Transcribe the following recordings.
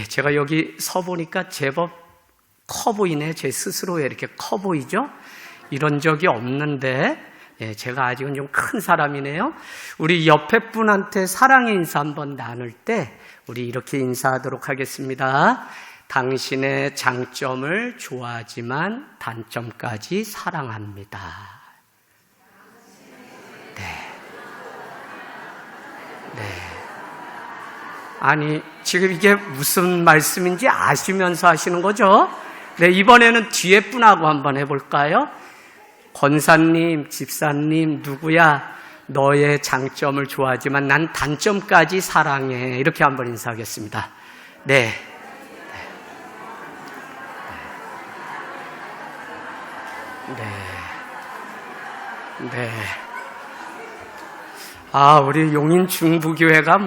제가 여기 서 보니까 제법 커 보이네. 제 스스로 왜 이렇게 커 보이죠? 이런 적이 없는데, 제가 아직은 좀 큰 사람이네요. 우리 옆에 분한테 사랑의 인사 한번 나눌 때, 우리 이렇게 인사하도록 하겠습니다. 당신의 장점을 좋아하지만 단점까지 사랑합니다. 네. 아니, 지금 이게 무슨 말씀인지 아시면서 하시는 거죠? 네, 이번에는 뒤에 분하고 한번 해볼까요? 권사님, 집사님, 누구야? 너의 장점을 좋아하지만 난 단점까지 사랑해. 이렇게 한번 인사하겠습니다. 네. 네. 우리 용인 중부교회가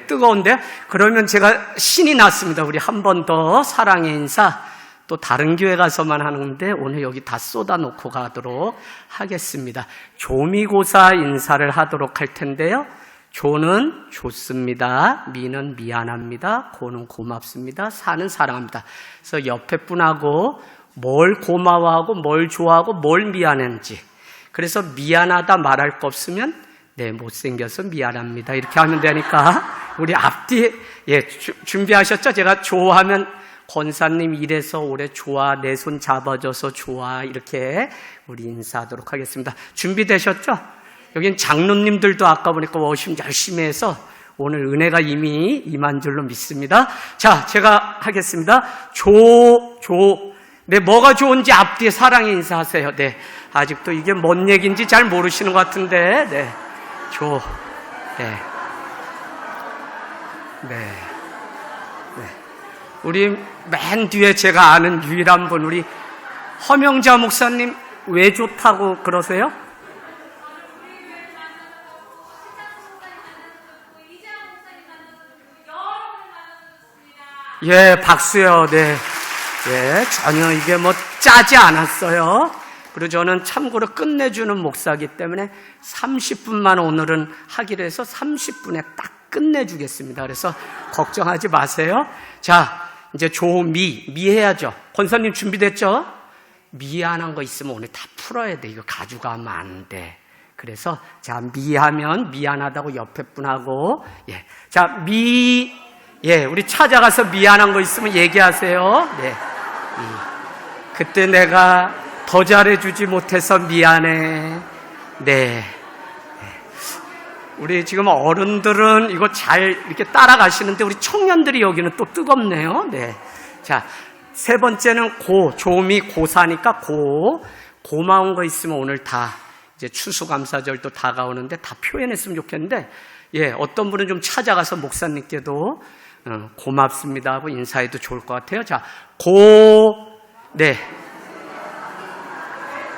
뜨거운데요? 그러면 제가 신이 났습니다. 우리 한 번 더 사랑의 인사. 또 다른 교회 가서만 하는데 오늘 여기 다 쏟아놓고 가도록 하겠습니다. 조미고사 인사를 하도록 할 텐데요. 조는 좋습니다. 미는 미안합니다. 고는 고맙습니다. 사는 사랑합니다. 그래서 옆에 분하고 뭘 고마워하고 뭘 좋아하고 뭘 미안한지. 그래서 미안하다 말할 거 없으면 못생겨서 미안합니다. 이렇게 하면 되니까 우리 앞뒤 준비하셨죠? 제가 좋아하면 권사님 이래서 올해 좋아, 내 손 잡아줘서 좋아, 이렇게 우리 인사하도록 하겠습니다. 준비되셨죠? 여긴 장로님들도 아까 보니까 워십 열심히 해서 오늘 은혜가 이미 임한 줄로 믿습니다. 자, 제가 하겠습니다. 뭐가 좋은지 앞뒤에 사랑의 인사하세요. 아직도 이게 뭔 얘기인지 잘 모르시는 것 같은데, 우리 맨 뒤에 제가 아는 유일한 분, 우리 허명자 목사님 왜 좋다고 그러세요? 박수요. 전혀 이게 짜지 않았어요. 그리고 저는 참고로 끝내주는 목사이기 때문에 30분만 오늘은 하기로 해서 30분에 딱 끝내주겠습니다. 그래서 걱정하지 마세요. 자, 이제 미 해야죠. 권사님 준비됐죠? 미안한 거 있으면 오늘 다 풀어야 돼. 이거 가져가면 안 돼. 그래서 자, 미하면 미안하다고 옆에 분하고 자, 우리 찾아가서 미안한 거 있으면 얘기하세요. 그때 내가 더 잘해주지 못해서 미안해. 우리 지금 어른들은 이거 잘 이렇게 따라가시는데 우리 청년들이 여기는 또 뜨겁네요. 자, 세 번째는 조미 고사니까 고마운 거 있으면 오늘 다 이제 추수감사절도 다가오는데 다 표현했으면 좋겠는데 어떤 분은 좀 찾아가서 목사님께도 고맙습니다 하고 인사해도 좋을 것 같아요. 자,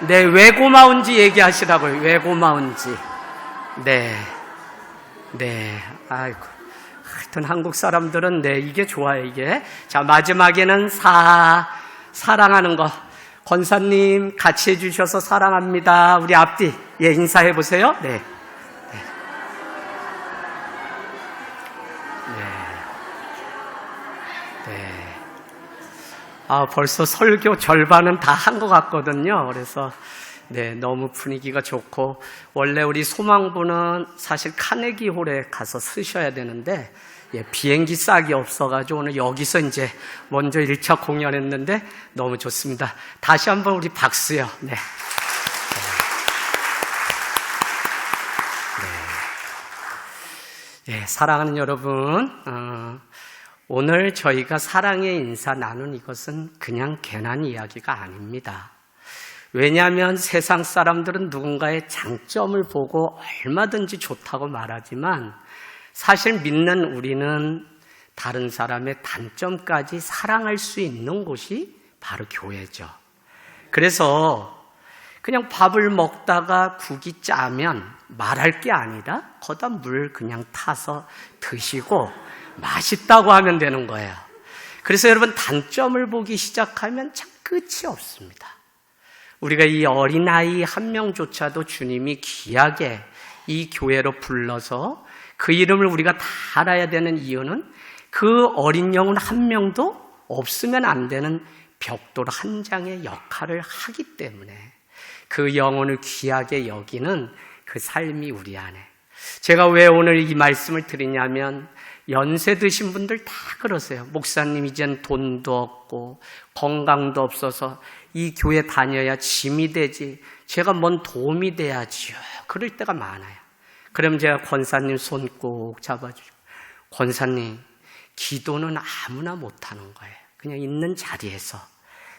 왜 고마운지 얘기하시라고요. 왜 고마운지. 아이고. 하여튼 한국 사람들은 이게 좋아요, 이게. 자, 마지막에는 사랑하는 거. 권사님 같이 해주셔서 사랑합니다. 우리 앞뒤, 인사해 보세요. 벌써 설교 절반은 다 한 것 같거든요. 그래서 너무 분위기가 좋고, 원래 우리 소망부는 사실 카네기 홀에 가서 쓰셔야 되는데 비행기 싹이 없어가지고 오늘 여기서 이제 먼저 1차 공연했는데 너무 좋습니다. 다시 한번 우리 박수요. 사랑하는 여러분, 오늘 저희가 사랑의 인사 나눈 이것은 그냥 괜한 이야기가 아닙니다. 왜냐하면 세상 사람들은 누군가의 장점을 보고 얼마든지 좋다고 말하지만 사실 믿는 우리는 다른 사람의 단점까지 사랑할 수 있는 곳이 바로 교회죠. 그래서 그냥 밥을 먹다가 국이 짜면 말할 게 아니라 거기다 물 그냥 타서 드시고 맛있다고 하면 되는 거예요. 그래서 여러분 단점을 보기 시작하면 참 끝이 없습니다. 우리가 이 어린아이 한 명조차도 주님이 귀하게 이 교회로 불러서 그 이름을 우리가 다 알아야 되는 이유는 그 어린 영혼 한 명도 없으면 안 되는 벽돌 한 장의 역할을 하기 때문에 그 영혼을 귀하게 여기는 그 삶이 우리 안에. 제가 왜 오늘 이 말씀을 드리냐면 연세 드신 분들 다 그러세요. 목사님 이젠 돈도 없고 건강도 없어서 이 교회 다녀야 짐이 되지, 제가 뭔 도움이 돼야지요. 그럴 때가 많아요. 그럼 제가 권사님 손 꼭 잡아주고, 권사님 기도는 아무나 못하는 거예요. 그냥 있는 자리에서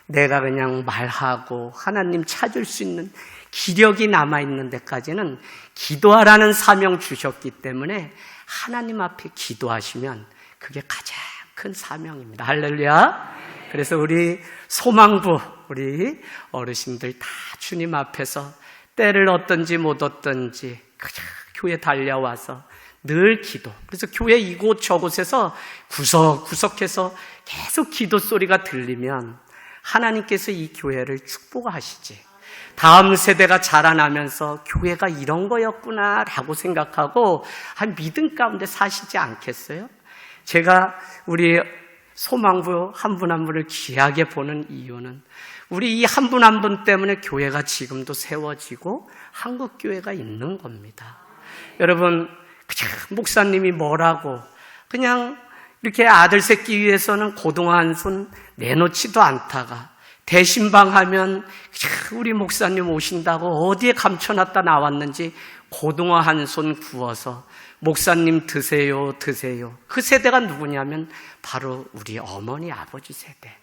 내가 그냥 말하고 하나님 찾을 수 있는 기력이 남아있는 데까지는 기도하라는 사명 주셨기 때문에 하나님 앞에 기도하시면 그게 가장 큰 사명입니다. 할렐루야. 그래서 우리 소망부, 우리 어르신들 다 주님 앞에서 때를 얻든지 못 얻든지 그냥 교회 달려와서 늘 기도. 그래서 교회 이곳 저곳에서 구석구석해서 계속 기도 소리가 들리면 하나님께서 이 교회를 축복하시지. 다음 세대가 자라나면서 교회가 이런 거였구나 라고 생각하고 한 믿음 가운데 사시지 않겠어요? 제가 우리 소망부 한 분 한 분을 귀하게 보는 이유는 우리 이 한 분 한 분 때문에 교회가 지금도 세워지고 한국교회가 있는 겁니다. 여러분, 그냥 목사님이 뭐라고 그냥 이렇게 아들 새끼 위해서는 고등어 한 손 내놓지도 않다가 대신방하면 우리 목사님 오신다고 어디에 감춰놨다 나왔는지 고등어 한 손 구워서 목사님 드세요. 그 세대가 누구냐면 바로 우리 어머니 아버지 세대.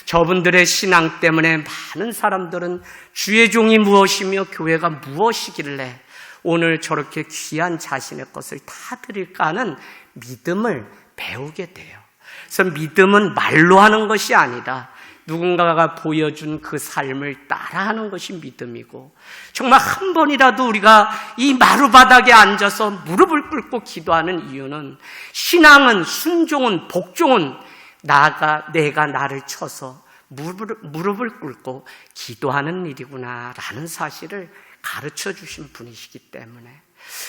저분들의 신앙 때문에 많은 사람들은 주의 종이 무엇이며 교회가 무엇이길래 오늘 저렇게 귀한 자신의 것을 다 드릴까 하는 믿음을 배우게 돼요. 그래서 믿음은 말로 하는 것이 아니라 누군가가 보여준 그 삶을 따라하는 것이 믿음이고, 정말 한 번이라도 우리가 이 마루바닥에 앉아서 무릎을 꿇고 기도하는 이유는 신앙은, 순종은, 복종은 내가 나를 쳐서 무릎을 꿇고 기도하는 일이구나라는 사실을 가르쳐 주신 분이시기 때문에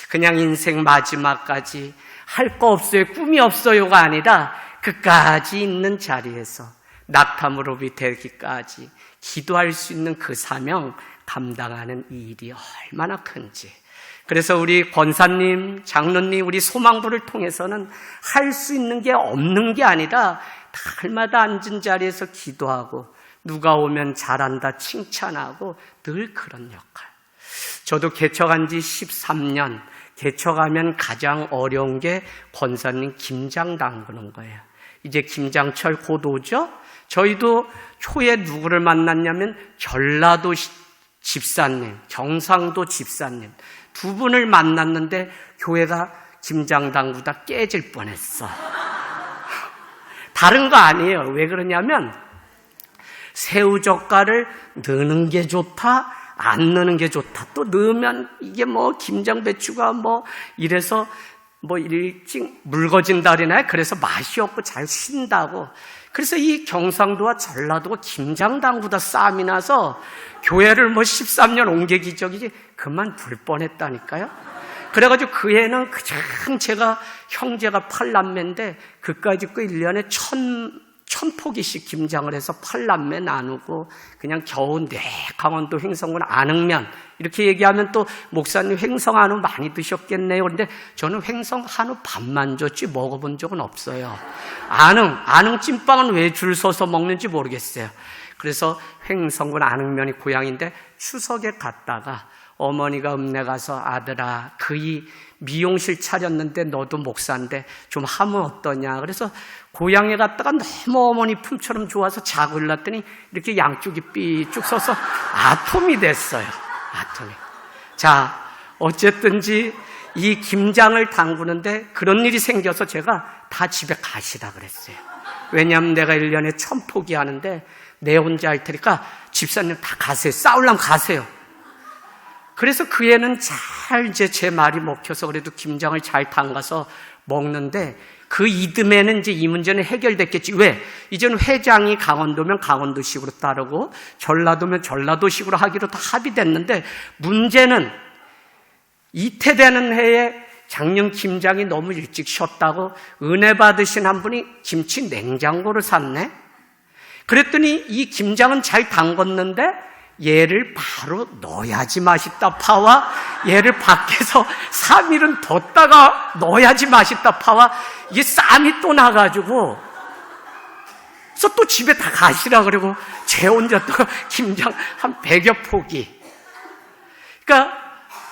그냥 인생 마지막까지 할 거 없어요, 꿈이 없어요가 아니라 끝까지 있는 자리에서 낙타무릎이 되기까지 기도할 수 있는 그 사명 감당하는 이 일이 얼마나 큰지. 그래서 우리 권사님, 장로님, 우리 소망부를 통해서는 할 수 있는 게 없는 게 아니라 날마다 앉은 자리에서 기도하고 누가 오면 잘한다 칭찬하고 늘 그런 역할. 저도 개척한 지 13년, 개척하면 가장 어려운 게 권사님 김장 담그는 거예요. 이제 김장철 곧 오죠? 저희도 초에 누구를 만났냐면 전라도 집사님, 경상도 집사님 두 분을 만났는데 교회가 김장 담그다 깨질 뻔했어. 다른 거 아니에요. 왜 그러냐면 새우젓갈을 넣는 게 좋다, 안 넣는 게 좋다. 또 넣으면 이게 뭐 김장배추가 뭐 이래서 뭐 일찍 묽어진다 그러나요? 그래서 맛이 없고 잘 신다고. 그래서 이 경상도와 전라도가 김장 담그다 싸움이 나서 교회를 뭐 13년 옮겨 기적이지 그만둘 뻔했다니까요. 그래가지고 그 해는 그냥 제가 형제가 8남매인데 그까짓 거 1년에 1000포기씩 김장을 해서 8남매 나누고 그냥 겨우 강원도 횡성군 안흥면 이렇게 얘기하면 또 목사님 횡성 한우 많이 드셨겠네요. 그런데 저는 횡성 한우 밥만 줬지 먹어본 적은 없어요. 안흥 찐빵은 왜 줄 서서 먹는지 모르겠어요. 그래서 횡성군 안흥면이 고향인데 추석에 갔다가 어머니가 읍내 가서 아들아 그이 미용실 차렸는데 너도 목사인데 좀 하면 어떠냐. 그래서 고향에 갔다가 너무 어머니 품처럼 좋아서 자고 일났더니 이렇게 양쪽이 삐쭉 서서 아톰이 됐어요. 아톰이. 자, 어쨌든지 이 김장을 담그는데 그런 일이 생겨서 제가 다 집에 가시라 그랬어요. 왜냐하면 내가 1년에 1000포기 하는데 내 혼자 할 테니까 집사님 다 가세요. 싸우려면 가세요. 그래서 그 애는 잘 이제 제 말이 먹혀서 그래도 김장을 잘 담가서 먹는데 그 이듬해는 이제 이 문제는 해결됐겠지. 왜? 이제는 회장이 강원도면 강원도식으로 따르고 전라도면 전라도식으로 하기로 다 합의됐는데 문제는 이태되는 해에 작년 김장이 너무 일찍 쉬었다고 은혜 받으신 한 분이 김치 냉장고를 샀네. 그랬더니 이 김장은 잘 담궜는데 얘를 바로 넣어야지 맛있다 파와 얘를 밖에서 3일은 뒀다가 넣어야지 맛있다 파와 이게 쌈이 또 나가지고 그래서 또 집에 다 가시라 그러고 제 혼자 또 김장 한 100여 포기. 그러니까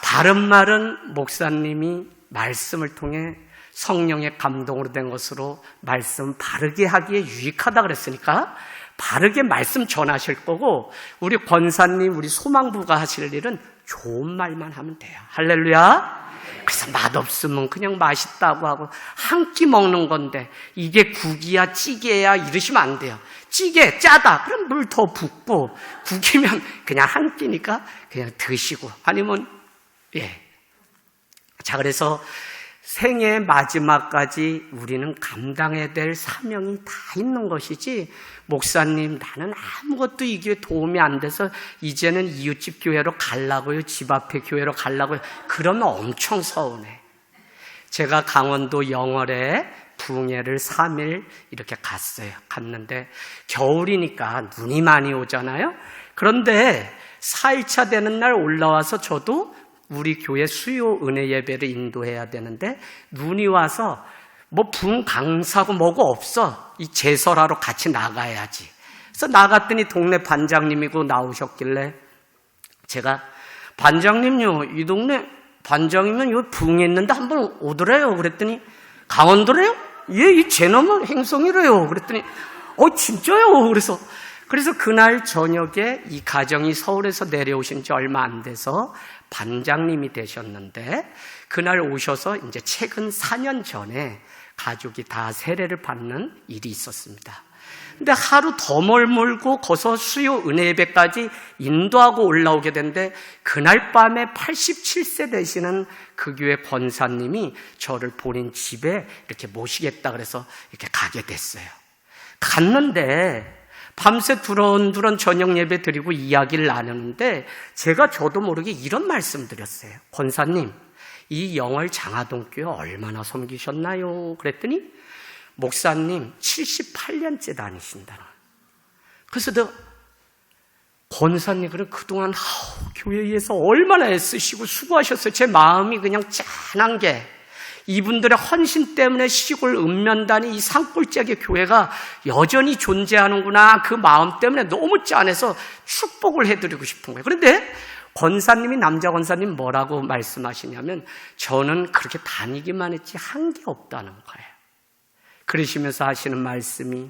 바른 말은 목사님이 말씀을 통해 성령의 감동으로 된 것으로 말씀 바르게 하기에 유익하다 그랬으니까 바르게 말씀 전하실 거고, 우리 권사님, 우리 소망부가 하실 일은 좋은 말만 하면 돼요. 할렐루야. 그래서 맛없으면 그냥 맛있다고 하고 한 끼 먹는 건데 이게 국이야 찌개야 이러시면 안 돼요. 찌개 짜다 그럼 물 더 붓고, 국이면 그냥 한 끼니까 그냥 드시고, 아니면 자, 그래서 생애 마지막까지 우리는 감당해야 될 사명이 다 있는 것이지, 목사님 나는 아무것도 이 교회 도움이 안 돼서 이제는 이웃집 교회로 가려고요, 집 앞에 교회로 가려고요, 그러면 엄청 서운해. 제가 강원도 영월에 부흥회를 3일 이렇게 갔어요. 갔는데 겨울이니까 눈이 많이 오잖아요. 그런데 4일차 되는 날 올라와서 저도 우리 교회 수요 은혜 예배를 인도해야 되는데 눈이 와서 뭐 부흥 강사고 뭐고 없어. 이 제설하러 같이 나가야지. 그래서 나갔더니 동네 반장님이고 나오셨길래 제가 반장님요, 이 동네 반장이면 요 부흥했는데 한번 오더래요. 그랬더니 강원도래요? 예, 이 제놈은 행성이래요. 그랬더니 진짜요? 그래서 그날 저녁에 이 가정이 서울에서 내려오신 지 얼마 안 돼서 반장님이 되셨는데, 그날 오셔서 이제 최근 4년 전에 가족이 다 세례를 받는 일이 있었습니다. 근데 하루 더 멀고 거서 수요 은혜 예배까지 인도하고 올라오게 됐는데, 그날 밤에 87세 되시는 그 교회 권사님이 저를 본인 집에 이렇게 모시겠다 그래서 이렇게 가게 됐어요. 갔는데 밤새 두런두런 저녁 예배 드리고 이야기를 나누는데 제가 저도 모르게 이런 말씀 드렸어요. 권사님, 이 영월 장하동 교회 얼마나 섬기셨나요? 그랬더니 목사님 78년째 다니신다. 그래서 내가 권사님 그래 그동안 교회에서 얼마나 애쓰시고 수고하셨어요. 제 마음이 그냥 짠한 게, 이분들의 헌신 때문에 시골 읍면단이 이 산골짜기 교회가 여전히 존재하는구나, 그 마음 때문에 너무 짠해서 축복을 해드리고 싶은 거예요. 그런데 권사님이, 남자 권사님 뭐라고 말씀하시냐면 저는 그렇게 다니기만 했지 한 게 없다는 거예요. 그러시면서 하시는 말씀이,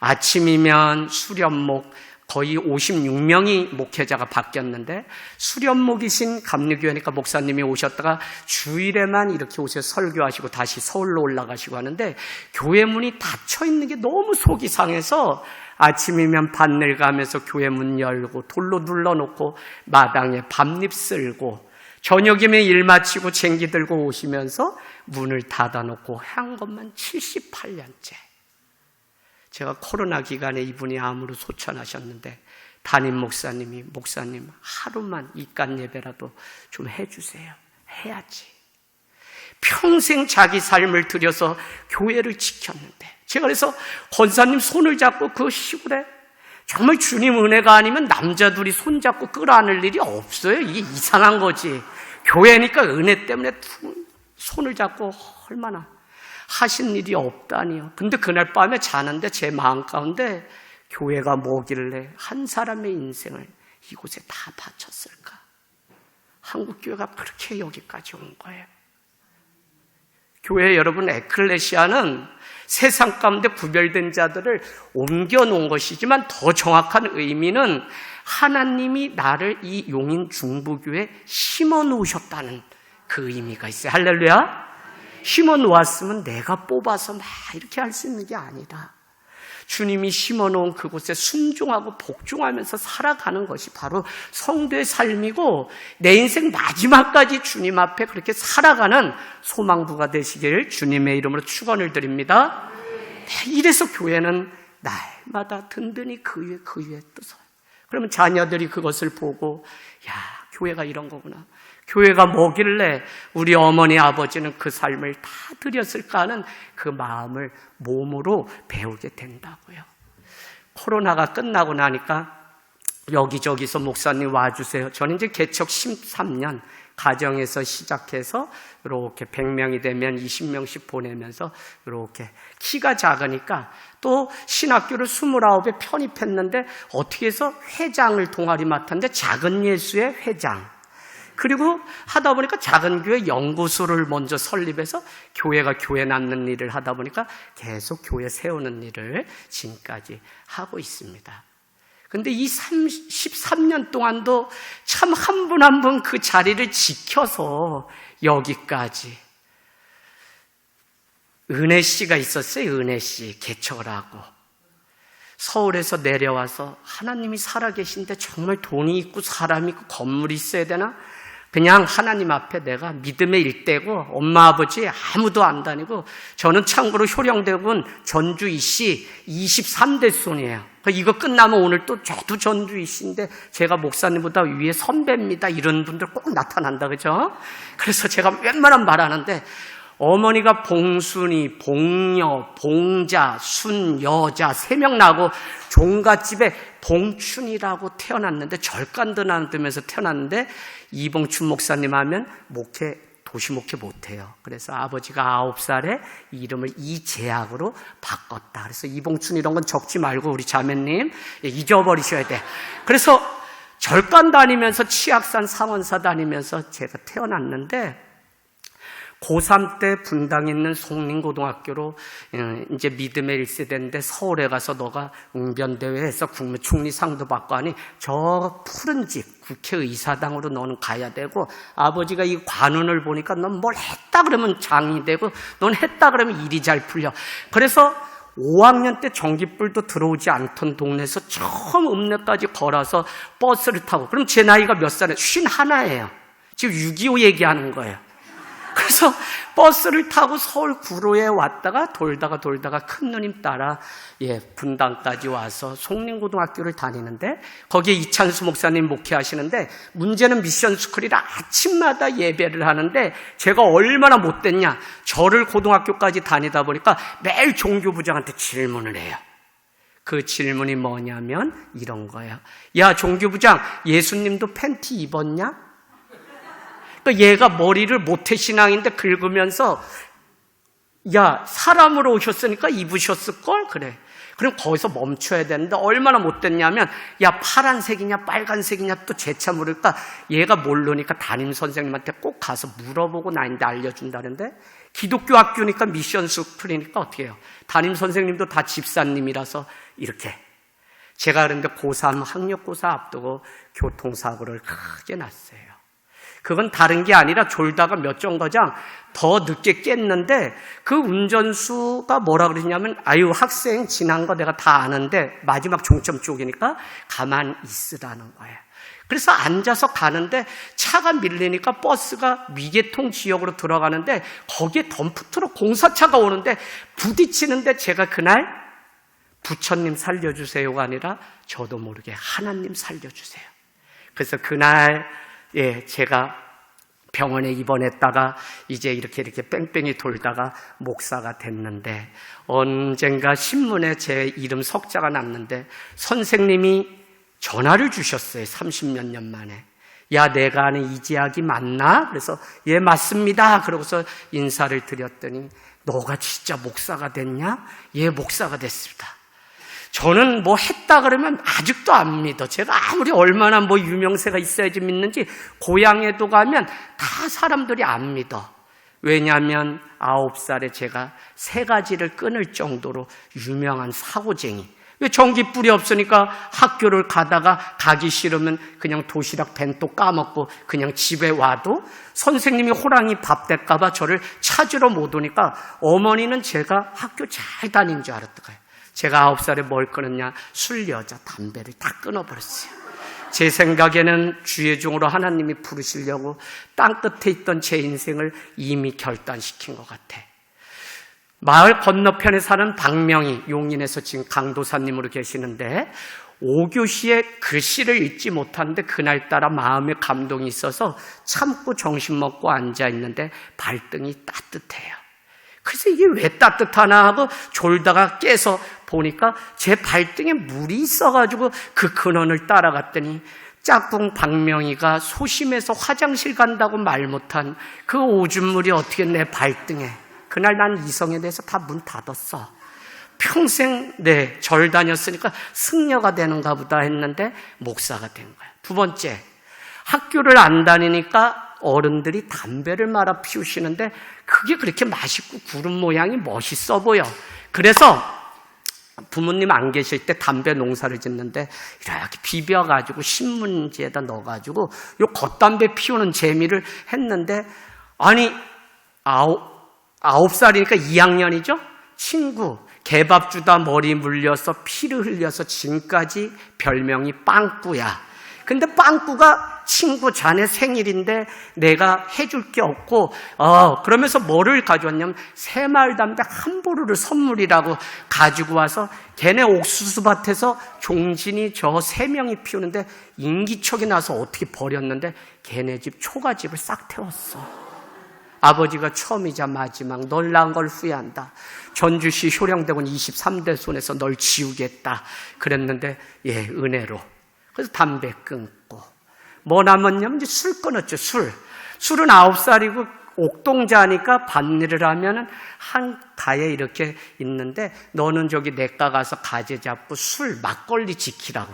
아침이면 수련목 거의 56명이 목회자가 바뀌었는데, 수련목이신 감리교회니까 목사님이 오셨다가 주일에만 이렇게 오셔서 설교하시고 다시 서울로 올라가시고 하는데, 교회 문이 닫혀 있는 게 너무 속이 상해서 아침이면 밭일 가면서 교회 문 열고 돌로 눌러놓고 마당에 밥잎 쓸고, 저녁이면 일 마치고 쟁기 들고 오시면서 문을 닫아놓고 한 것만 78년째. 제가 코로나 기간에 이분이 암으로 소천하셨는데 담임 목사님이, 목사님 하루만 입간 예배라도 좀 해주세요. 해야지. 평생 자기 삶을 들여서 교회를 지켰는데, 제가 그래서 권사님 손을 잡고 그 시골에 정말 주님 은혜가 아니면 남자 둘이 손잡고 끌어안을 일이 없어요. 이게 이상한 거지. 교회니까 은혜 때문에 손을 잡고 얼마나 하신 일이 없다니요. 근데 그날 밤에 자는데 제 마음 가운데 교회가 뭐길래 한 사람의 인생을 이곳에 다 바쳤을까? 한국교회가 그렇게 여기까지 온 거예요. 교회 여러분, 에클레시아는 세상 가운데 구별된 자들을 옮겨놓은 것이지만 더 정확한 의미는 하나님이 나를 이 용인 중부교회에 심어놓으셨다는 그 의미가 있어요. 할렐루야. 심어놓았으면 내가 뽑아서 막 이렇게 할 수 있는 게 아니라 주님이 심어놓은 그곳에 순종하고 복종하면서 살아가는 것이 바로 성도의 삶이고, 내 인생 마지막까지 주님 앞에 그렇게 살아가는 소망부가 되시길 주님의 이름으로 축원을 드립니다. 이래서 교회는 날마다 든든히 그 위에 떠서요. 그러면 자녀들이 그것을 보고, 야, 교회가 이런 거구나. 교회가 뭐길래 우리 어머니 아버지는 그 삶을 다 드렸을까 하는 그 마음을 몸으로 배우게 된다고요. 코로나가 끝나고 나니까 여기저기서 목사님 와주세요. 저는 이제 개척 13년 가정에서 시작해서 이렇게 100명이 되면 20명씩 보내면서 이렇게 키가 작으니까 또 신학교를 29에 편입했는데 어떻게 해서 회장을 동아리 맡았는데 작은 예수의 회장. 그리고 하다 보니까 작은 교회 연구소를 먼저 설립해서 교회가 교회 낳는 일을 하다 보니까 계속 교회 세우는 일을 지금까지 하고 있습니다. 근데 이 13년 동안도 참 한 분 한 분 그 자리를 지켜서 여기까지. 은혜 씨가 있었어요. 은혜 씨 개척을 하고 서울에서 내려와서 하나님이 살아계신데 정말 돈이 있고 사람이 있고 건물이 있어야 되나? 그냥 하나님 앞에 내가 믿음의 일대고 엄마 아버지 아무도 안 다니고 저는 참고로 효령대군 전주 이씨 23대 손이에요. 이거 끝나면 오늘 또 저도 전주 이씨인데 제가 목사님보다 위에 선배입니다. 이런 분들 꼭 나타난다 그죠? 그래서 제가 웬만하면 말하는데 어머니가 봉순이, 봉여, 봉자, 순, 여자 3명 나고 종갓집에 봉춘이라고 태어났는데 절간도 나누면서 태어났는데 이봉춘 목사님 하면 도시 목회 못해요. 그래서 아버지가 9살에 이름을 이재학으로 바꿨다. 그래서 이봉춘 이런 건 적지 말고 우리 자매님 잊어버리셔야 돼. 그래서 절간 다니면서 치악산 상원사 다니면서 제가 태어났는데 고3 때 분당에 있는 송림고등학교로 이제 믿음의 1세대인데 서울에 가서 너가 웅변대회에서 국무총리상도 받고 하니 저 푸른 집 국회의사당으로 너는 가야 되고 아버지가 이 관운을 보니까 넌 뭘 했다 그러면 장이 되고 넌 했다 그러면 일이 잘 풀려. 그래서 5학년 때 전기불도 들어오지 않던 동네에서 처음 읍내까지 걸어서 버스를 타고 그럼 제 나이가 몇 살이에요? 51예요. 지금 6.25 얘기하는 거예요. 그래서 버스를 타고 서울 구로에 왔다가 돌다가 큰 누님 따라 분당까지 와서 송림고등학교를 다니는데 거기에 이찬수 목사님 목회하시는데 문제는 미션 스쿨이라 아침마다 예배를 하는데 제가 얼마나 못됐냐 저를 고등학교까지 다니다 보니까 매일 종교부장한테 질문을 해요. 그 질문이 뭐냐면 이런 거예요. 야 종교부장 예수님도 팬티 입었냐? 얘가 머리를 모태신앙인데 긁으면서 야 사람으로 오셨으니까 입으셨을걸? 그래. 그럼 거기서 멈춰야 되는데 얼마나 못됐냐면 야 파란색이냐 빨간색이냐 또 재차 물을까 얘가 모르니까 담임선생님한테 꼭 가서 물어보고 나인데 알려준다는데 기독교 학교니까 미션 스쿨이니까 어떻게 해요? 담임선생님도 다 집사님이라서 이렇게 제가 그런데 고3 학력고사 앞두고 교통사고를 크게 났어요. 그건 다른 게 아니라 졸다가 몇 정거장 더 늦게 깼는데 그 운전수가 뭐라 그러냐면 아유 학생 지난 거 내가 다 아는데 마지막 종점 쪽이니까 가만히 있으라는 거예요. 그래서 앉아서 가는데 차가 밀리니까 버스가 위계통 지역으로 들어가는데 거기에 덤프트럭 공사차가 오는데 부딪히는데 제가 그날 부처님 살려주세요가 아니라 저도 모르게 하나님 살려주세요. 그래서 그날 제가 병원에 입원했다가 이제 이렇게 뺑뺑이 돌다가 목사가 됐는데 언젠가 신문에 제 이름 석자가 났는데 선생님이 전화를 주셨어요. 30몇 년 만에. 야 내가 아는 이재학이 맞나? 그래서 예 맞습니다. 그러고서 인사를 드렸더니 너가 진짜 목사가 됐냐? 예 목사가 됐습니다. 저는 뭐 했다 그러면 아직도 안 믿어. 제가 아무리 얼마나 뭐 유명세가 있어야지 믿는지 고향에도 가면 다 사람들이 안 믿어. 왜냐하면 9살에 제가 3가지를 끊을 정도로 유명한 사고쟁이. 왜 전기불이 없으니까 학교를 가다가 가기 싫으면 그냥 도시락 벤또 까먹고 그냥 집에 와도 선생님이 호랑이 밥 될까 봐 저를 찾으러 못 오니까 어머니는 제가 학교 잘 다닌 줄 알았더라고요. 제가 9살에 뭘 끊었냐? 술, 여자, 담배를 다 끊어버렸어요. 제 생각에는 주의 종으로 하나님이 부르시려고 땅끝에 있던 제 인생을 이미 결단시킨 것 같아. 마을 건너편에 사는 박명희, 용인에서 지금 강도사님으로 계시는데 5교시에 글씨를 읽지 못하는데 그날따라 마음에 감동이 있어서 참고 정신 먹고 앉아있는데 발등이 따뜻해요. 그래서 이게 왜 따뜻하나 하고 졸다가 깨서 보니까 제 발등에 물이 있어가지고 그 근원을 따라갔더니 짝꿍 박명희가 소심해서 화장실 간다고 말 못한 그 오줌물이 어떻게 내 발등에. 그날 난 이성에 대해서 다 문 닫았어. 평생 절 다녔으니까 승려가 되는가 보다 했는데 목사가 된 거야. 두 번째, 학교를 안 다니니까 어른들이 담배를 말아 피우시는데 그게 그렇게 맛있고 구름 모양이 멋있어 보여. 그래서 부모님 안 계실 때 담배 농사를 짓는데 이렇게 비벼가지고 신문지에다 넣어가지고 요 겉담배 피우는 재미를 했는데, 아니 9살이니까 2학년이죠? 친구 개밥 주다 머리 물려서 피를 흘려서 지금까지 별명이 빵꾸야. 근데 빵꾸가 친구 자네 생일인데 내가 해줄 게 없고 그러면서 뭐를 가져왔냐면 새마을 담배 한 보루를 선물이라고 가지고 와서 걔네 옥수수밭에서 종진이 저 3명이 피우는데 인기척이 나서 어떻게 버렸는데 걔네 집 초가집을 싹 태웠어. 아버지가 처음이자 마지막 널 낳은 걸 후회한다. 전주시 효령대군 23대 손에서 널 지우겠다 그랬는데 은혜로. 그래서 담배 끊고 뭐 남았냐면 이제 술 끊었죠. 술은 9살이고 옥동자니까 밭일을 하면은 한 가에 이렇게 있는데 너는 저기 냇가 가서 가재 잡고 술 막걸리 지키라고.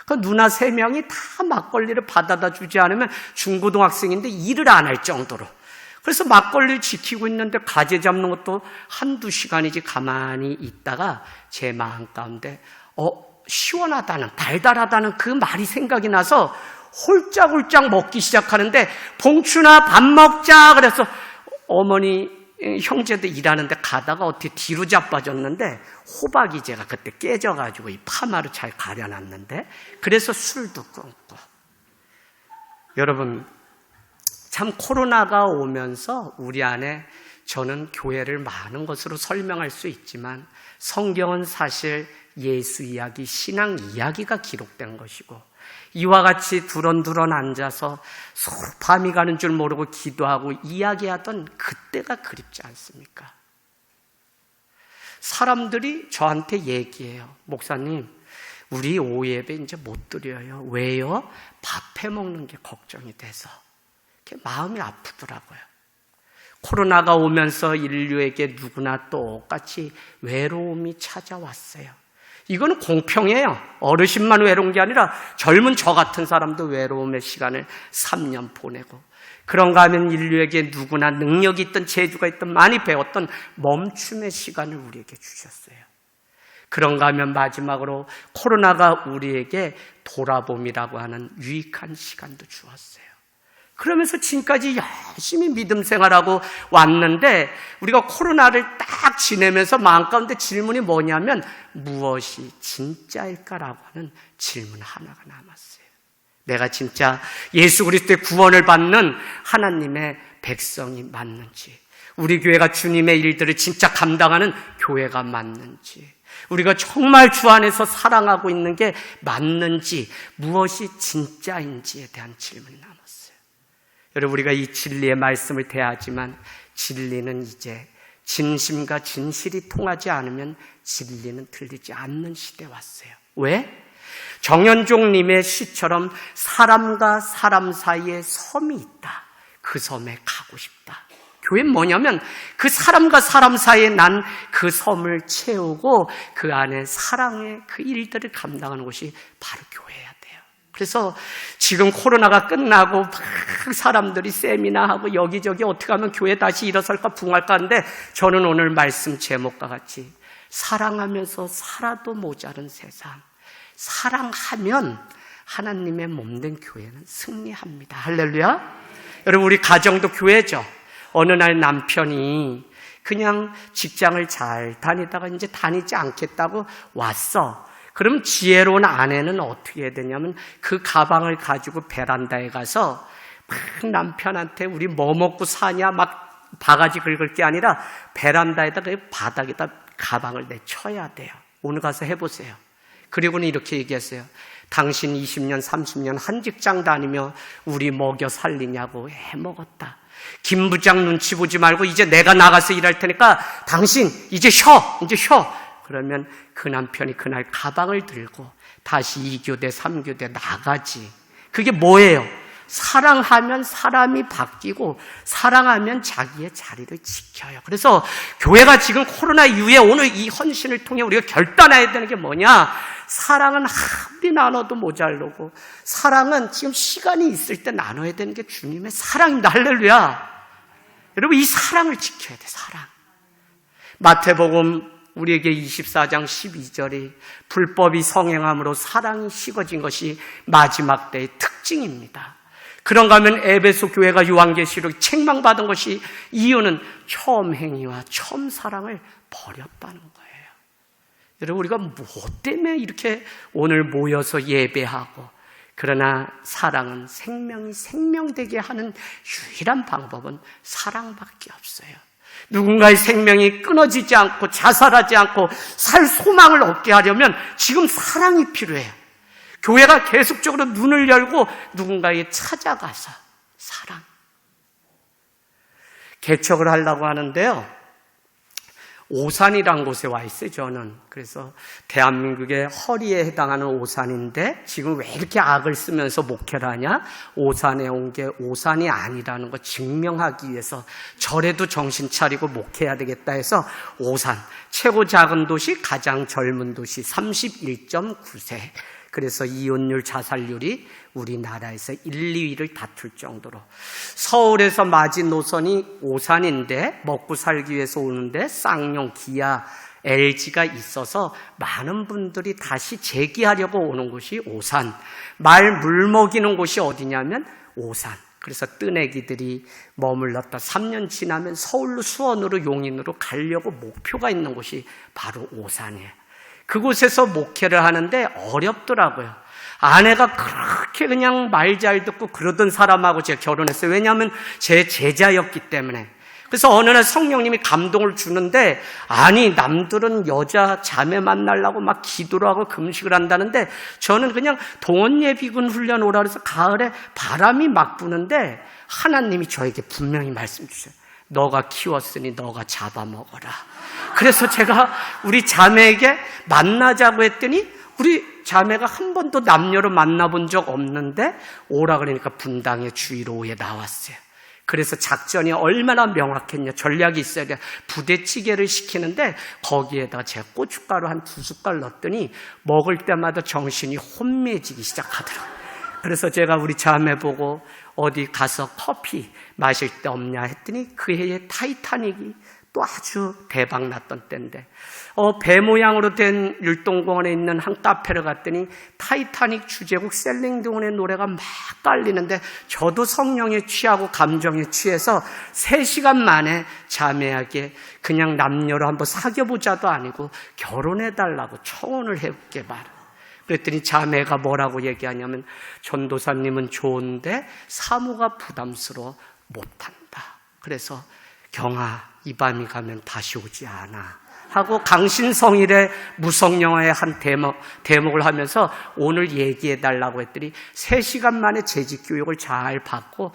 그 누나 3명이 다 막걸리를 받아다 주지 않으면 중고등학생인데 일을 안 할 정도로. 그래서 막걸리를 지키고 있는데 가재 잡는 것도 1-2시간이지 가만히 있다가 제 마음 가운데 시원하다는, 달달하다는 그 말이 생각이 나서 홀짝홀짝 먹기 시작하는데 봉춘아 밥 먹자 그래서 어머니 형제들 일하는데 가다가 어떻게 뒤로 자빠졌는데 호박이 제가 그때 깨져가지고 이 파마로 잘 가려놨는데 그래서 술도 끊고. 여러분 참 코로나가 오면서 우리 안에 저는 교회를 많은 것으로 설명할 수 있지만 성경은 사실 예수 이야기, 신앙 이야기가 기록된 것이고 이와 같이 두런두런 앉아서 서로 밤이 가는 줄 모르고 기도하고 이야기하던 그때가 그립지 않습니까? 사람들이 저한테 얘기해요. 목사님, 우리 오예배 이제 못 드려요. 왜요? 밥 해먹는 게 걱정이 돼서. 마음이 아프더라고요. 코로나가 오면서 인류에게 누구나 똑같이 외로움이 찾아왔어요. 이거는 공평해요. 어르신만 외로운 게 아니라 젊은 저 같은 사람도 외로움의 시간을 3년 보내고 그런가 하면 인류에게 누구나 능력이 있든 재주가 있든 많이 배웠던 멈춤의 시간을 우리에게 주셨어요. 그런가 하면 마지막으로 코로나가 우리에게 돌아봄이라고 하는 유익한 시간도 주었어요. 그러면서 지금까지 열심히 믿음 생활하고 왔는데 우리가 코로나를 딱 지내면서 마음 가운데 질문이 뭐냐면 무엇이 진짜일까라고 하는 질문 하나가 남았어요. 내가 진짜 예수 그리스도의 구원을 받는 하나님의 백성이 맞는지, 우리 교회가 주님의 일들을 진짜 감당하는 교회가 맞는지, 우리가 정말 주 안에서 사랑하고 있는 게 맞는지, 무엇이 진짜인지에 대한 질문이 남았어요. 여러분 우리가 이 진리의 말씀을 대하지만 진리는 이제 진심과 진실이 통하지 않으면 진리는 들리지 않는 시대에 왔어요. 왜? 정현종님의 시처럼 사람과 사람 사이에 섬이 있다. 그 섬에 가고 싶다. 교회는 뭐냐면 그 사람과 사람 사이에 난 그 섬을 채우고 그 안에 사랑의 그 일들을 감당하는 것이 바로 교회야 돼요. 그래서 지금 코로나가 끝나고 막 사람들이 세미나하고 여기저기 어떻게 하면 교회 다시 일어설까 붕할까 하는데 저는 오늘 말씀 제목과 같이 사랑하면서 살아도 모자른 세상, 사랑하면 하나님의 몸된 교회는 승리합니다. 할렐루야. 여러분 우리 가정도 교회죠. 어느 날 남편이 그냥 직장을 잘 다니다가 이제 다니지 않겠다고 왔어. 그럼 지혜로운 아내는 어떻게 해야 되냐면 그 가방을 가지고 베란다에 가서 막 남편한테 우리 뭐 먹고 사냐 막 바가지 긁을 게 아니라 베란다에다 그 바닥에다 가방을 내쳐야 돼요. 오늘 가서 해보세요. 그리고는 이렇게 얘기했어요. 당신 20년, 30년 한 직장 다니며 우리 먹여 살리냐고 해먹었다. 김 부장 눈치 보지 말고 이제 내가 나가서 일할 테니까 당신 이제 쉬어. 그러면 그 남편이 그날 가방을 들고 다시 2교대, 3교대 나가지. 그게 뭐예요? 사랑하면 사람이 바뀌고 사랑하면 자기의 자리를 지켜요. 그래서 교회가 지금 코로나 이후에 오늘 이 헌신을 통해 우리가 결단해야 되는 게 뭐냐? 사랑은 아무리 나눠도 모자르고 사랑은 지금 시간이 있을 때 나눠야 되는 게 주님의 사랑입니다. 할렐루야. 여러분 이 사랑을 지켜야 돼. 사랑. 마태복음 우리에게 24장 12절이 불법이 성행함으로 사랑이 식어진 것이 마지막 때의 특징입니다. 그런가 하면 에베소 교회가 요한계시록 책망받은 것이 이유는 처음 행위와 처음 사랑을 버렸다는 거예요. 여러분 우리가 무엇 때문에 이렇게 오늘 모여서 예배하고 그러나 사랑은 생명이 생명되게 하는 유일한 방법은 사랑밖에 없어요. 누군가의 생명이 끊어지지 않고 자살하지 않고 살 소망을 얻게 하려면 지금 사랑이 필요해요. 교회가 계속적으로 눈을 열고 누군가에게 찾아가서 사랑. 개척을 하려고 하는데요. 오산이라는 곳에 와 있어요, 저는. 그래서 대한민국의 허리에 해당하는 오산인데 지금 왜 이렇게 악을 쓰면서 목회를 하냐? 오산에 온 게 오산이 아니라는 거 증명하기 위해서 절에도 정신 차리고 목회해야 되겠다 해서 오산, 최고 작은 도시, 가장 젊은 도시 31.9세. 그래서 이혼율, 자살률이 우리나라에서 1, 2위를 다툴 정도로 서울에서 마지노선이 오산인데 먹고 살기 위해서 오는데 쌍용, 기아, LG가 있어서 많은 분들이 다시 재기하려고 오는 곳이 오산. 말 물 먹이는 곳이 어디냐면 오산. 그래서 뜨내기들이 머물렀다 3년 지나면 서울로, 수원으로, 용인으로 가려고 목표가 있는 곳이 바로 오산이에요. 그곳에서 목회를 하는데 어렵더라고요. 아내가 그렇게 그냥 말 잘 듣고 그러던 사람하고 제가 결혼했어요. 왜냐하면 제 제자였기 때문에. 그래서 어느 날 성령님이 감동을 주는데 아니 남들은 여자 자매 만나려고 막 기도를 하고 금식을 한다는데 저는 그냥 동원예비군 훈련 오라 그래서 가을에 바람이 막 부는데 하나님이 저에게 분명히 말씀 주세요. 너가 키웠으니 너가 잡아먹어라. 그래서 제가 우리 자매에게 만나자고 했더니 우리 자매가 한 번도 남녀로 만나본 적 없는데 오라 그러니까 분당의 주일오후에 나왔어요. 그래서 작전이 얼마나 명확했냐. 전략이 있어야 돼. 부대찌개를 시키는데 거기에다가 제가 고춧가루 한 2숟갈 넣었더니 먹을 때마다 정신이 혼미해지기 시작하더라고요. 그래서 제가 우리 자매 보고 어디 가서 커피 마실 때 없냐 했더니 그 해에 타이타닉이 또 아주 대박 났던 때인데 배 모양으로 된 율동공원에 있는 한 카페를 갔더니 타이타닉 주제곡 셀링디온의 노래가 막 깔리는데 저도 성령에 취하고 감정에 취해서 3시간 만에 자매에게 그냥 남녀로 한번 사귀어보자도 아니고 결혼해달라고 청혼을 해볼게 말아. 그랬더니 자매가 뭐라고 얘기하냐면 전도사님은 좋은데 사모가 부담스러워 못한다. 그래서 경아 이 밤이 가면 다시 오지 않아 하고 강신성일의 무성영화의 한 대목을 하면서 오늘 얘기해달라고 했더니 3시간 만에 재직교육을 잘 받고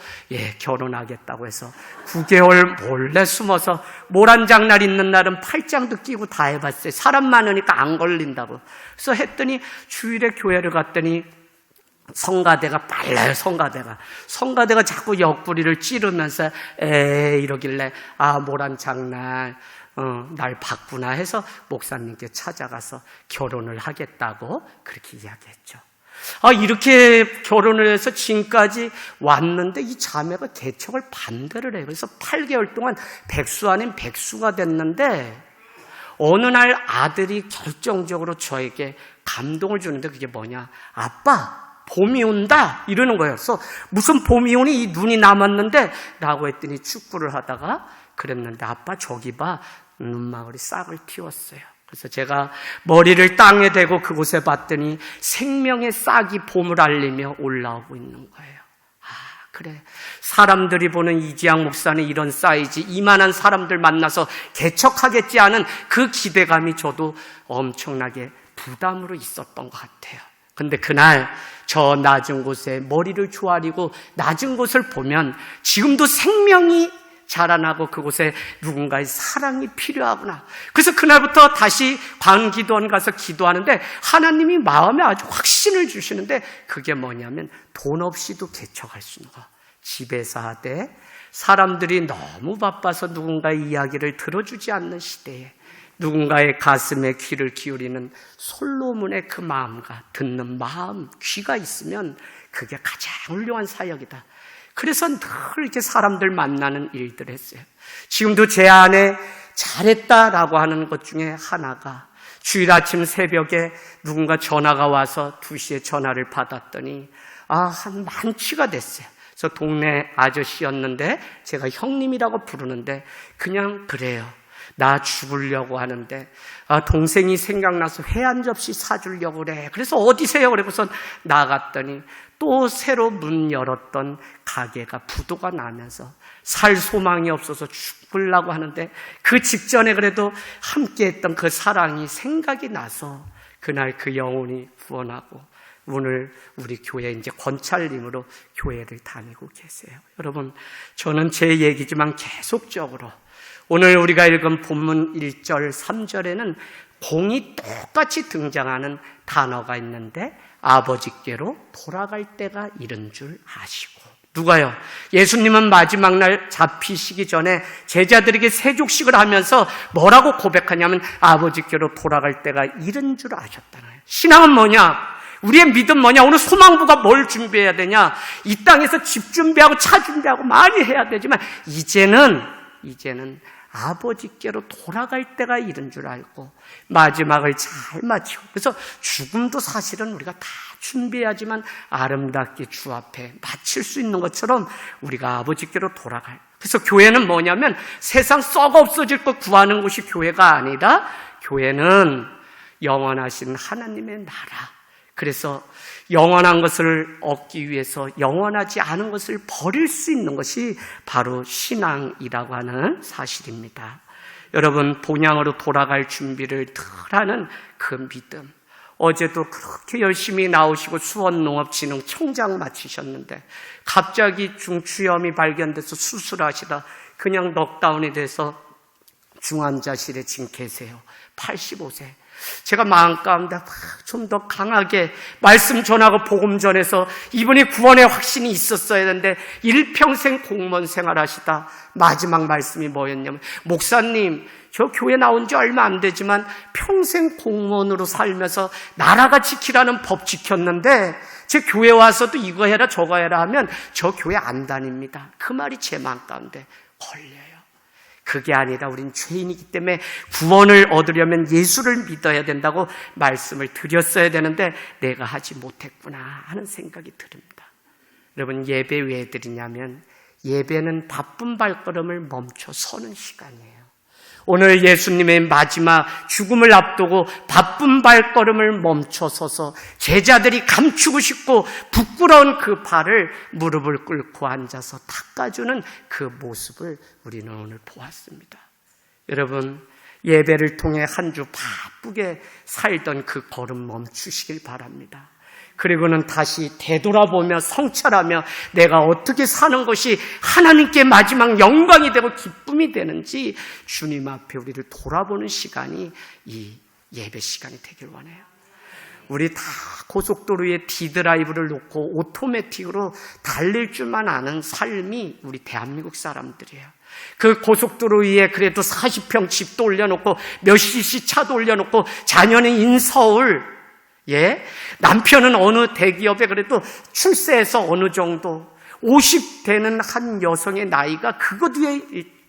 결혼하겠다고 해서 9개월 몰래 숨어서 모란장날 있는 날은 팔짱도 끼고 다 해봤어요. 사람 많으니까 안 걸린다고. 그래서 했더니 주일에 교회를 갔더니 성가대가 빨라요. 성가대가 자꾸 옆구리를 찌르면서 이러길래 모란장날 날 봤구나 해서 목사님께 찾아가서 결혼을 하겠다고 그렇게 이야기했죠. 이렇게 결혼을 해서 지금까지 왔는데 이 자매가 개척을 반대를 해요. 그래서 8개월 동안 백수 아닌 백수가 됐는데 어느 날 아들이 결정적으로 저에게 감동을 주는데 그게 뭐냐. 아빠 봄이 온다 이러는 거예요. 그래서 무슨 봄이 오니 이 눈이 남았는데 라고 했더니 축구를 하다가 그랬는데 아빠 저기 봐 눈망울이 싹을 틔웠어요. 그래서 제가 머리를 땅에 대고 그곳에 봤더니 생명의 싹이 봄을 알리며 올라오고 있는 거예요. 그래 사람들이 보는 이지양 목사는 이런 사이즈 이만한 사람들 만나서 개척하겠지 하는 그 기대감이 저도 엄청나게 부담으로 있었던 것 같아요. 근데 그날 저 낮은 곳에 머리를 조아리고 낮은 곳을 보면 지금도 생명이 자라나고 그곳에 누군가의 사랑이 필요하구나. 그래서 그날부터 다시 광기도원 가서 기도하는데 하나님이 마음에 아주 확신을 주시는데 그게 뭐냐면 돈 없이도 개척할 수 있는 거. 집에서 하되 사람들이 너무 바빠서 누군가의 이야기를 들어주지 않는 시대에 누군가의 가슴에 귀를 기울이는 솔로몬의 그 마음과 듣는 마음, 귀가 있으면 그게 가장 훌륭한 사역이다. 그래서 늘 이렇게 사람들 만나는 일들을 했어요. 지금도 제 안에 잘했다라고 하는 것 중에 하나가 주일 아침 새벽에 누군가 전화가 와서 2시에 전화를 받았더니 한 만취가 됐어요. 그래서 동네 아저씨였는데 제가 형님이라고 부르는데 그냥 그래요. 나 죽으려고 하는데 동생이 생각나서 회 한 접시 사주려고 그래. 그래서 어디세요? 그래서 나갔더니 또 새로 문 열었던 가게가 부도가 나면서 살 소망이 없어서 죽으려고 하는데 그 직전에 그래도 함께했던 그 사랑이 생각이 나서 그날 그 영혼이 구원하고 오늘 우리 교회 이제 권찰님으로 교회를 다니고 계세요. 여러분, 저는 제 얘기지만 계속적으로 오늘 우리가 읽은 본문 1절, 3절에는 공이 똑같이 등장하는 단어가 있는데 아버지께로 돌아갈 때가 이른 줄 아시고. 누가요? 예수님은 마지막 날 잡히시기 전에 제자들에게 세족식을 하면서 뭐라고 고백하냐면 아버지께로 돌아갈 때가 이른 줄 아셨다는 거예요. 신앙은 뭐냐? 우리의 믿음 뭐냐? 오늘 소망부가 뭘 준비해야 되냐? 이 땅에서 집 준비하고 차 준비하고 많이 해야 되지만 이제는 아버지께로 돌아갈 때가 이른 줄 알고 마지막을 잘 마치고, 그래서 죽음도 사실은 우리가 다 준비해야지만 아름답게 주 앞에 마칠 수 있는 것처럼 우리가 아버지께로 돌아갈. 그래서 교회는 뭐냐면 세상 썩어 없어질 것 구하는 곳이 교회가 아니라 교회는 영원하신 하나님의 나라. 그래서 영원한 것을 얻기 위해서 영원하지 않은 것을 버릴 수 있는 것이 바로 신앙이라고 하는 사실입니다. 여러분, 본향으로 돌아갈 준비를 늘 하는 그 믿음. 어제도 그렇게 열심히 나오시고 수원농업진흥청장 마치셨는데 갑자기 중추염이 발견돼서 수술하시다 그냥 넉다운이 돼서 중환자실에 지금 계세요. 85세. 제가 마음 가운데 좀 더 강하게 말씀 전하고 복음 전해서 이분이 구원의 확신이 있었어야 했는데 일평생 공무원 생활하시다 마지막 말씀이 뭐였냐면, 목사님, 저 교회 나온 지 얼마 안 되지만 평생 공무원으로 살면서 나라가 지키라는 법 지켰는데 제 교회 와서도 이거 해라 저거 해라 하면 저 교회 안 다닙니다. 그 말이 제 마음 가운데 걸려요. 그게 아니라 우린 죄인이기 때문에 구원을 얻으려면 예수를 믿어야 된다고 말씀을 드렸어야 되는데 내가 하지 못했구나 하는 생각이 듭니다. 여러분, 예배 왜 드리냐면 예배는 바쁜 발걸음을 멈춰 서는 시간이에요. 오늘 예수님의 마지막 죽음을 앞두고 바쁜 발걸음을 멈춰 서서 제자들이 감추고 싶고 부끄러운 그 발을 무릎을 꿇고 앉아서 닦아주는 그 모습을 우리는 오늘 보았습니다. 여러분, 예배를 통해 한 주 바쁘게 살던 그 걸음 멈추시길 바랍니다. 그리고는 다시 되돌아보며 성찰하며 내가 어떻게 사는 것이 하나님께 마지막 영광이 되고 기쁨이 되는지 주님 앞에 우리를 돌아보는 시간이 이 예배 시간이 되길 원해요. 우리 다 고속도로 위에 D드라이브를 놓고 오토매틱으로 달릴 줄만 아는 삶이 우리 대한민국 사람들이에요. 그 고속도로 위에 그래도 40평 집도 올려놓고 몇 cc 차도 올려놓고 자녀는 인서울, 남편은 어느 대기업에 그래도 출세해서 어느 정도 50 되는 한 여성의 나이가 그것 위에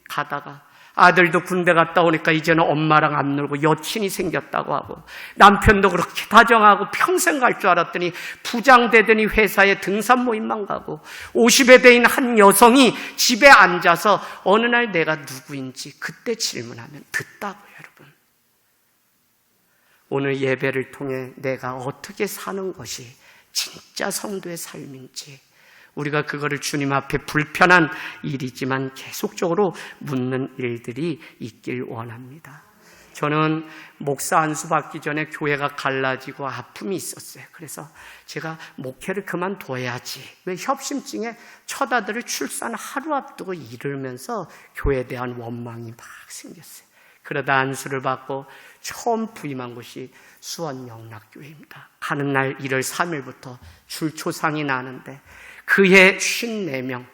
가다가 아들도 군대 갔다 오니까 이제는 엄마랑 안 놀고 여친이 생겼다고 하고 남편도 그렇게 다정하고 평생 갈 줄 알았더니 부장 되더니 회사에 등산 모임만 가고 50에 대인 한 여성이 집에 앉아서 어느 날 내가 누구인지 그때 질문하면 듣다고요. 여러분, 오늘 예배를 통해 내가 어떻게 사는 것이 진짜 성도의 삶인지 우리가 그거를 주님 앞에 불편한 일이지만 계속적으로 묻는 일들이 있길 원합니다. 저는 목사 안수 받기 전에 교회가 갈라지고 아픔이 있었어요. 그래서 제가 목회를 그만둬야지. 왜 협심증에 첫 아들을 출산 하루 앞두고 이르면서 교회에 대한 원망이 막 생겼어요. 그러다 안수를 받고 처음 부임한 곳이 수원영락교회입니다. 가는 날 1월 3일부터 줄초상이 나는데 그해 54명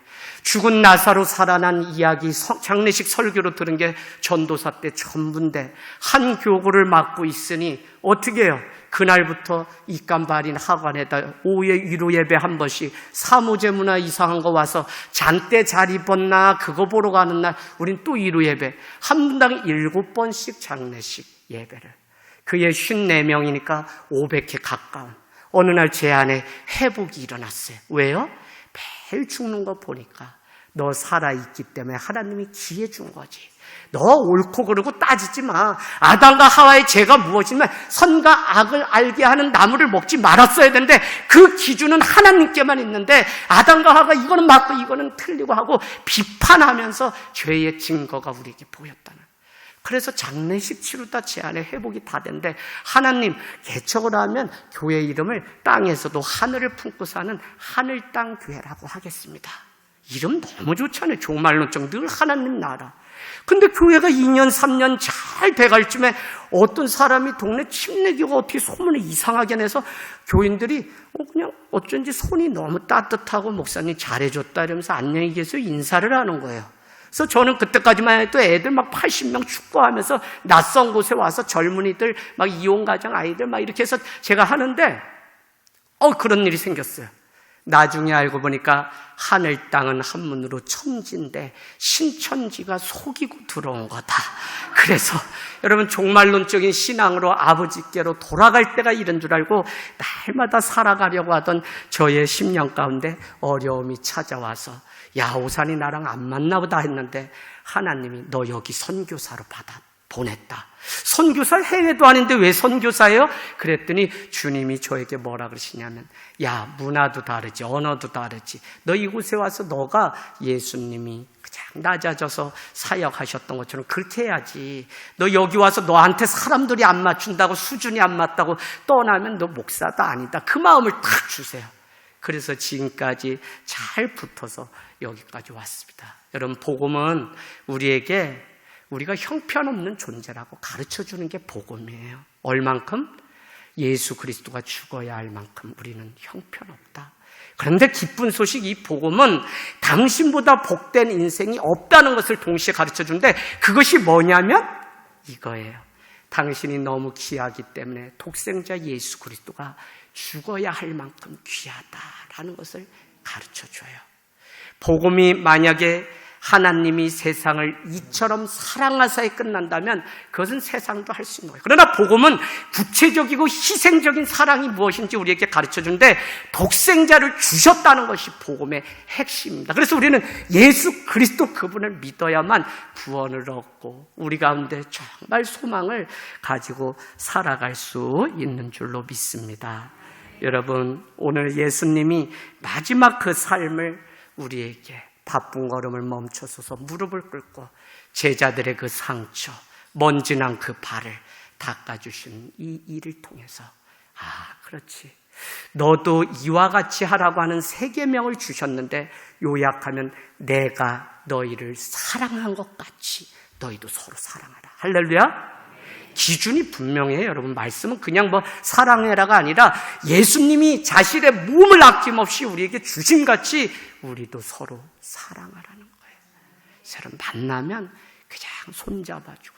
죽은 나사로 살아난 이야기 장례식 설교로 들은 게 전도사 때 전부인데 한 교구를 맡고 있으니 어떻게 해요? 그날부터 입간발인 하관에다 오후에 위로 예배 한 번씩 사무제무나 이상한 거 와서 잔때 잘 입었나 그거 보러 가는 날 우린 또 위로 예배 한 분당 7번씩 장례식 예배를 그의 54명이니까 500회 가까운 어느 날 제 안에 회복이 일어났어요. 왜요? 매일 죽는 거 보니까 너 살아있기 때문에 하나님이 기회 준 거지. 너 옳고 그르고 따지지 마. 아담과 하와의 죄가 무엇이면 선과 악을 알게 하는 나무를 먹지 말았어야 되는데 그 기준은 하나님께만 있는데 아담과 하와가 이거는 맞고 이거는 틀리고 하고 비판하면서 죄의 증거가 우리에게 보였다는. 그래서 장례식 치르다 제 안에 회복이 다 된데 하나님 개척을 하면 교회 이름을 땅에서도 하늘을 품고 사는 하늘땅교회라고 하겠습니다. 이름 너무 좋잖아요. 종말론적 늘 하나님 나라. 근데 교회가 2년 3년 잘 돼갈 쯤에 어떤 사람이 동네 침례교가 어떻게 소문을 이상하게 내서 교인들이 그냥 어쩐지 손이 너무 따뜻하고 목사님 잘해줬다 이러면서 안녕히 계세요 인사를 하는 거예요. 그래서 저는 그때까지만 해도 애들 막 80명 축구하면서 낯선 곳에 와서 젊은이들 막 이혼가정 아이들 막 이렇게 해서 제가 하는데 그런 일이 생겼어요. 나중에 알고 보니까 하늘 땅은 한문으로 천지인데 신천지가 속이고 들어온 거다. 그래서 여러분 종말론적인 신앙으로 아버지께로 돌아갈 때가 이런 줄 알고 날마다 살아가려고 하던 저의 심령 가운데 어려움이 찾아와서 야 오산이 나랑 안 맞나 보다 했는데 하나님이 너 여기 선교사로 보냈다. 선교사 해외도 아닌데 왜 선교사예요? 그랬더니 주님이 저에게 뭐라 그러시냐면 야 문화도 다르지 언어도 다르지 너 이곳에 와서 너가 예수님이 그냥 낮아져서 사역하셨던 것처럼 그렇게 해야지. 너 여기 와서 너한테 사람들이 안 맞춘다고 수준이 안 맞다고 떠나면 너 목사도 아니다. 그 마음을 탁 주세요. 그래서 지금까지 잘 붙어서 여기까지 왔습니다. 여러분 복음은 우리가 형편없는 존재라고 가르쳐주는 게 복음이에요. 얼만큼? 예수 그리스도가 죽어야 할 만큼 우리는 형편없다. 그런데 기쁜 소식 이 복음은 당신보다 복된 인생이 없다는 것을 동시에 가르쳐주는데 그것이 뭐냐면 이거예요. 당신이 너무 귀하기 때문에 독생자 예수 그리스도가 죽어야 할 만큼 귀하다라는 것을 가르쳐줘요. 복음이 만약에 하나님이 세상을 이처럼 사랑하사에 끝난다면 그것은 세상도 할 수 있는 거예요. 그러나 복음은 구체적이고 희생적인 사랑이 무엇인지 우리에게 가르쳐주는데 독생자를 주셨다는 것이 복음의 핵심입니다. 그래서 우리는 예수 그리스도 그분을 믿어야만 구원을 얻고 우리 가운데 정말 소망을 가지고 살아갈 수 있는 줄로 믿습니다. 여러분 오늘 예수님이 마지막 그 삶을 우리에게 바쁜 걸음을 멈춰서서 무릎을 꿇고 제자들의 그 상처, 먼지난 그 발을 닦아주신 이 일을 통해서 그렇지. 너도 이와 같이 하라고 하는 3계명을 주셨는데 요약하면 내가 너희를 사랑한 것 같이 너희도 서로 사랑하라. 할렐루야. 기준이 분명해요. 여러분 말씀은 그냥 사랑해라가 아니라 예수님이 자신의 몸을 아낌없이 우리에게 주심같이 우리도 서로 사랑하라는 거예요. 서로 만나면 그냥 손잡아주고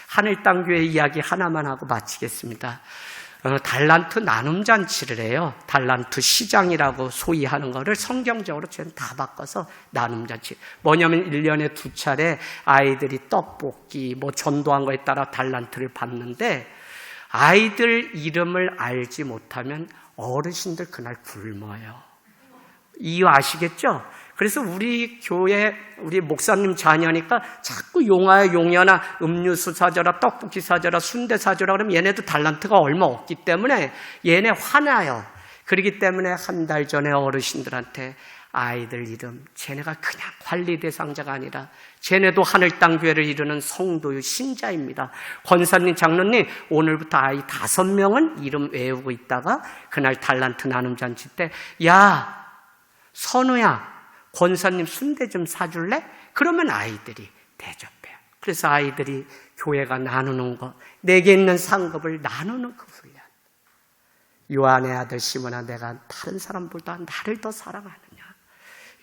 하늘땅교회 이야기 하나만 하고 마치겠습니다. 달란트 나눔잔치를 해요. 달란트 시장이라고 소위 하는 거를 성경적으로 저는 다 바꿔서 나눔잔치. 뭐냐면 1년에 2차례 아이들이 떡볶이 전도한 거에 따라 달란트를 받는데 아이들 이름을 알지 못하면 어르신들 그날 굶어요. 이유 아시겠죠? 그래서 우리 교회 우리 목사님 자녀니까 자꾸 용화야 용연아 음료수 사줘라 떡볶이 사줘라 순대 사줘라 그러면 얘네도 달란트가 얼마 없기 때문에 얘네 화나요. 그렇기 때문에 한 달 전에 어르신들한테 아이들 이름, 쟤네가 그냥 관리 대상자가 아니라 쟤네도 하늘 땅 교회를 이루는 성도요 신자입니다. 권사님, 장로님, 오늘부터 아이 5명은 이름 외우고 있다가 그날 달란트 나눔 잔치 때, 야, 선우야, 권사님 순대 좀 사줄래? 그러면 아이들이 대접해요. 그래서 아이들이 교회가 나누는 것, 내게 있는 상급을 나누는 그 훈련. 요한의 아들 시몬아, 내가 다른 사람보다 나를 더 사랑하느냐?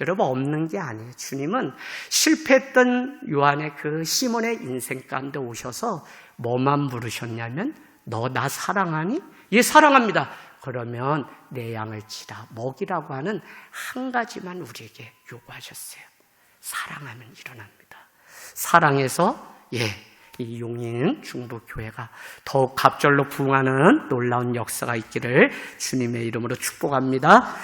여러분, 없는 게 아니에요. 주님은 실패했던 요한의 그 시몬의 인생 가운데 오셔서 뭐만 물으셨냐면, 너 나 사랑하니? 예, 사랑합니다. 그러면 내 양을 치라, 먹이라고 하는 한 가지만 우리에게 요구하셨어요. 사랑하면 일어납니다. 사랑해서 이 용인 중부교회가 더욱 갑절로 부흥하는 놀라운 역사가 있기를 주님의 이름으로 축복합니다.